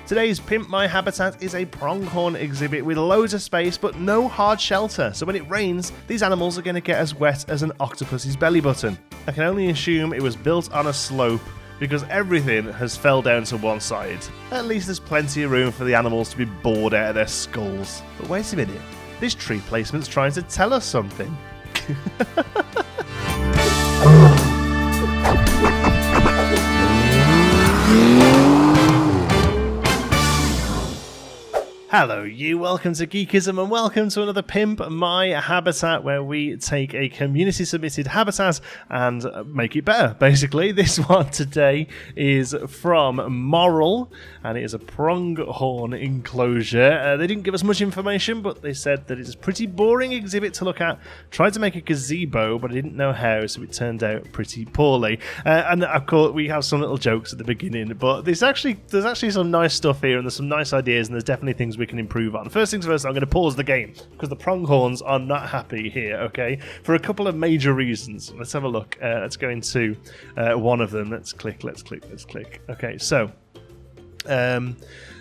Today's Pimp My Habitat is a pronghorn exhibit with loads of space but no hard shelter, so when it rains, these animals are going to get as wet as an octopus's belly button. I can only assume it was built on a slope because everything has fell down to one side. At least there's plenty of room for the animals to be bored out of their skulls. But wait a minute, this tree placement's trying to tell us something. Hello you, welcome to Geekism and welcome to another Pimp My Habitat, where we take a community submitted habitat and make it better, basically. This one today is from Moral and it is a pronghorn enclosure. They didn't give us much information, but they said that it's a pretty boring exhibit to look at. Tried to make a gazebo, but I didn't know how, so it turned out pretty poorly. And of course we have some little jokes at the beginning, but there's actually some nice stuff here and there's some nice ideas and there's definitely things we can improve on. First things first, I'm going to pause the game because the pronghorns are not happy here, okay? For a couple of major reasons. Let's have a look. Let's go into one of them. Let's click. Okay, so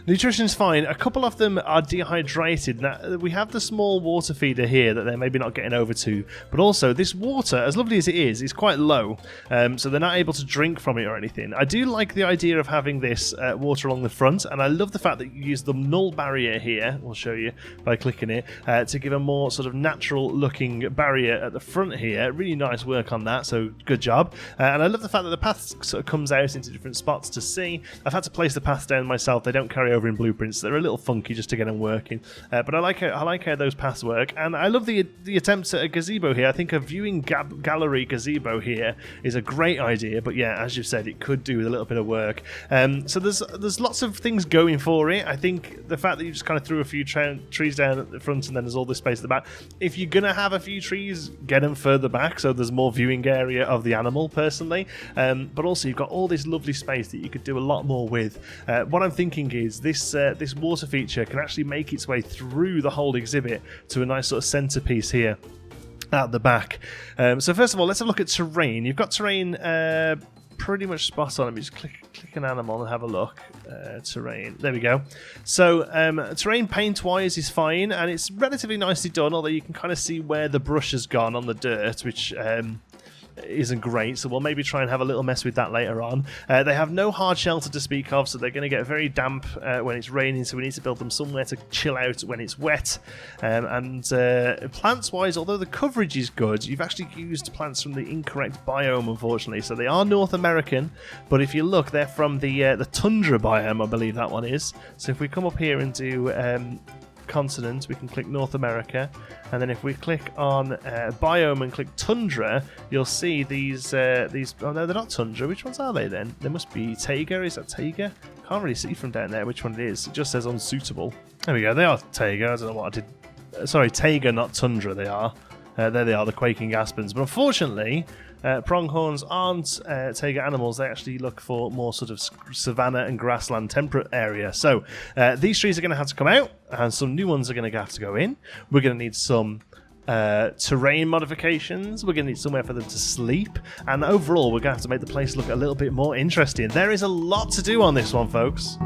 nutrition's fine. A couple of them are dehydrated. Now, we have the small water feeder here that they're maybe not getting over to, but also this water, as lovely as it is quite low, so they're not able to drink from it or anything. I do like the idea of having this water along the front, and I love the fact that you use the null barrier here, we'll show you by clicking it, to give a more sort of natural looking barrier at the front here. Really nice work on that, so good job. And I love the fact that the path sort of comes out into different spots to see. I've had to place the paths down myself. They don't carry over in blueprints. They're a little funky just to get them working, but I like how those paths work, and I love the attempts at a gazebo here. I think a viewing gallery gazebo here is a great idea, but yeah, as you've said, it could do with a little bit of work. So there's lots of things going for it. I think the fact that you just kind of threw a few trees down at the front and then there's all this space at the back. If you're gonna have a few trees, get them further back so there's more viewing area of the animal, personally. But also you've got all this lovely space that you could do a lot more with. What I'm thinking is this water feature can actually make its way through the whole exhibit to a nice sort of centerpiece here at the back. So first of all, let's have a look at terrain. You've got terrain pretty much spot on. Let me just click an animal and have a look. Terrain, there we go. So terrain paint wise is fine and it's relatively nicely done, although you can kind of see where the brush has gone on the dirt, which isn't great, so we'll maybe try and have a little mess with that later on. They have no hard shelter to speak of, so they're going to get very damp when it's raining, so we need to build them somewhere to chill out when it's wet. And plants wise, although the coverage is good, you've actually used plants from the incorrect biome, unfortunately. So they are North American, but if you look, they're from the tundra biome, I believe that one is. So if we come up here and do continent, we can click North America, and then if we click on biome and click tundra, you'll see these oh no, they're not tundra. Which ones are they then? They must be taiga. Is that taiga? Can't really see from down there which one it is. It just says unsuitable. There we go, they are taiga. I don't know what I did. Sorry, taiga, not tundra. They are there they are, the quaking aspens, but unfortunately pronghorns aren't taiga animals. They actually look for more sort of savanna and grassland temperate area. So these trees are going to have to come out and some new ones are going to have to go in. We're going to need some terrain modifications. We're going to need somewhere for them to sleep, and overall we're going to have to make the place look a little bit more interesting. There is a lot to do on this one, folks.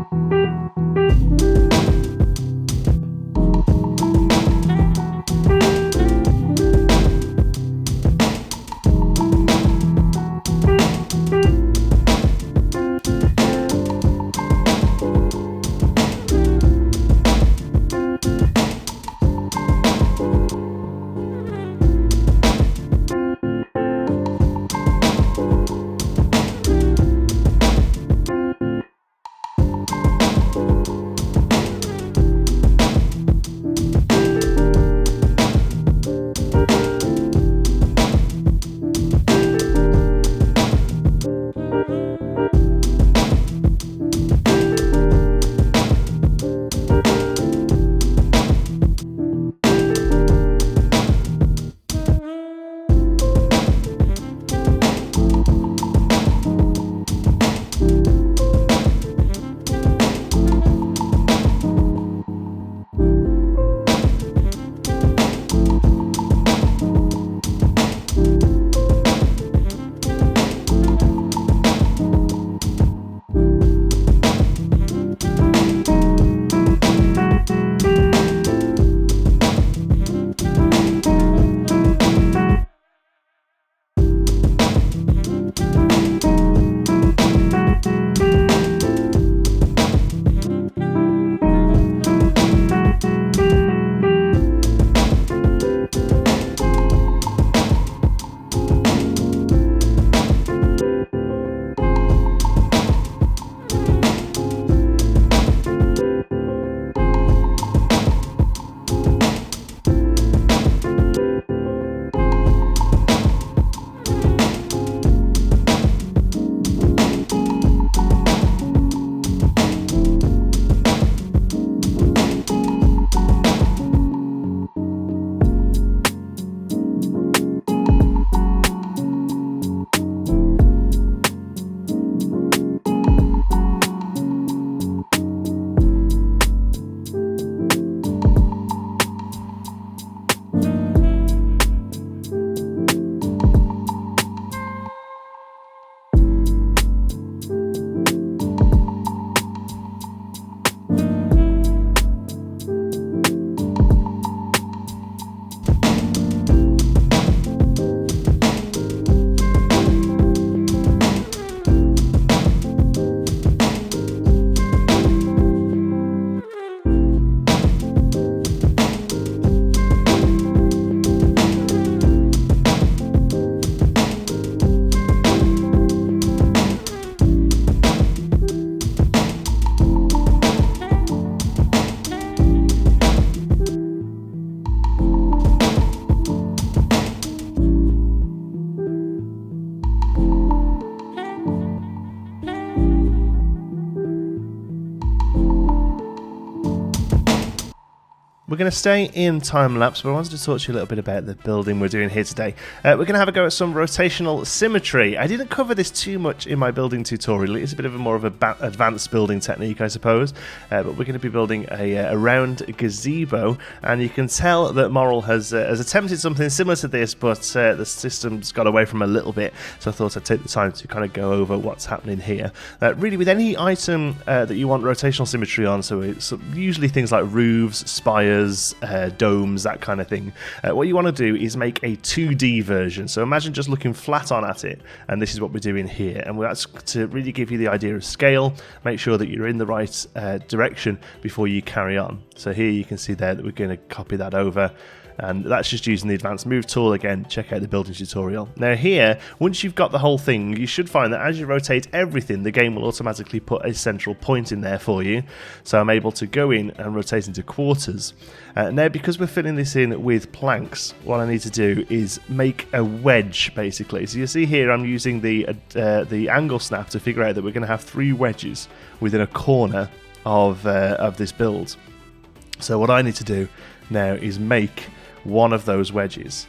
We're going to stay in time-lapse, but I wanted to talk to you a little bit about the building we're doing here today. We're going to have a go at some rotational symmetry. I didn't cover this too much in my building tutorial. It's a bit of a more of an advanced building technique, I suppose. But we're going to be building a round gazebo, and you can tell that Moral has attempted something similar to this, but the system's got away from a little bit, so I thought I'd take the time to kind of go over what's happening here. Really, with any item that you want rotational symmetry on, so it's usually things like roofs, spires, domes, that kind of thing. What you want to do is make a 2D version. So imagine just looking flat on at it, and this is what we're doing here. And that's to really give you the idea of scale, make sure that you're in the right direction before you carry on. So here you can see there that we're going to copy that over. And that's just using the advanced move tool. Again, check out the building tutorial. Now here, once you've got the whole thing, you should find that as you rotate everything, the game will automatically put a central point in there for you. So I'm able to go in and rotate into quarters. Now, because we're filling this in with planks, what I need to do is make a wedge, basically. So you see here, I'm using the angle snap to figure out that we're going to have 3 wedges within a corner of this build. So what I need to do now is make one of those wedges,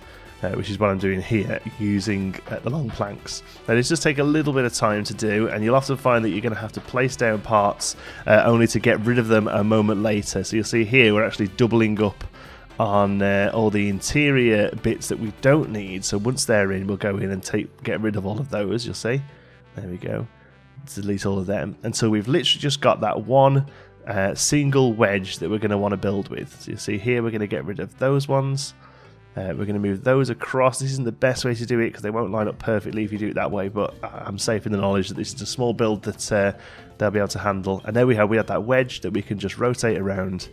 which is what I'm doing here using the long planks. Now this does take a little bit of time to do, and you'll often find that you're going to have to place down parts only to get rid of them a moment later. So you'll see here we're actually doubling up on all the interior bits that we don't need. So once they're in, we'll go in and get rid of all of those. You'll see, there we go, delete all of them until we've literally just got that one single wedge that we're going to want to build with. So you see here we're going to get rid of those ones. We're going to move those across. This isn't the best way to do it because they won't line up perfectly if you do it that way, but I'm safe in the knowledge that this is a small build that they'll be able to handle. And there we have that wedge that we can just rotate around,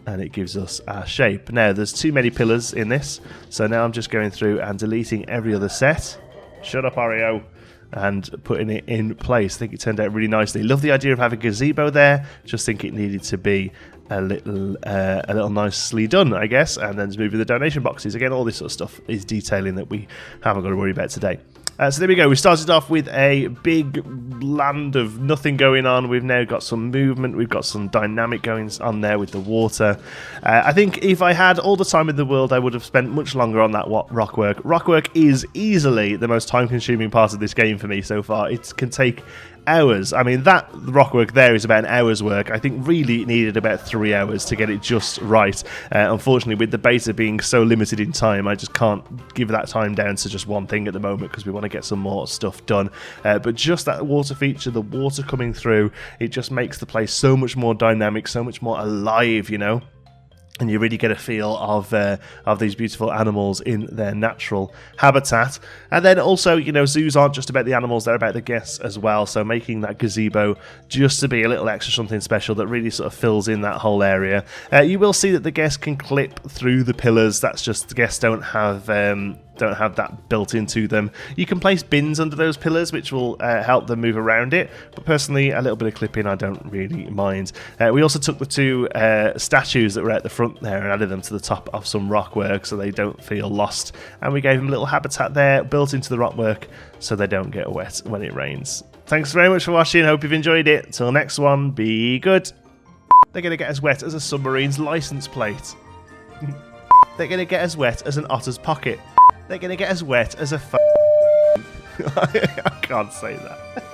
and it gives us our shape. Now there's too many pillars in this, so now I'm just going through and deleting every other set. Shut up, Oreo. And putting it in place. I think it turned out really nicely. Love the idea of having a gazebo there. Just think it needed to be a little nicely done, I guess. And then moving the donation boxes. Again, all this sort of stuff is detailing that we haven't got to worry about today. So there we go. We started off with a big land of nothing going on. We've now got some movement. We've got some dynamic going on there with the water. I think if I had all the time in the world, I would have spent much longer on that rockwork. Rockwork is easily the most time-consuming part of this game for me so far. It can take hours. I mean, that rockwork there is about an hour's work. I think really it needed about 3 hours to get it just right. Unfortunately, with the beta being so limited in time, I just can't give that time down to just one thing at the moment because we want to get some more stuff done. But just that water feature, the water coming through, it just makes the place so much more dynamic, so much more alive, you know? And you really get a feel of these beautiful animals in their natural habitat. And then also, you know, zoos aren't just about the animals, they're about the guests as well. So making that gazebo just to be a little extra something special that really sort of fills in that whole area. You will see that the guests can clip through the pillars. That's just the guests don't have that built into them. You can place bins under those pillars, which will help them move around it. But personally, a little bit of clipping I don't really mind. We also took the 2 statues that were at the front there and added them to the top of some rockwork so they don't feel lost. And we gave them a little habitat there built into the rockwork so they don't get wet when it rains. Thanks very much for watching. Hope you've enjoyed it. Till next one, be good. They're going to get as wet as a submarine's license plate. They're going to get as wet as an otter's pocket. They're going to get as wet as a I can't say that.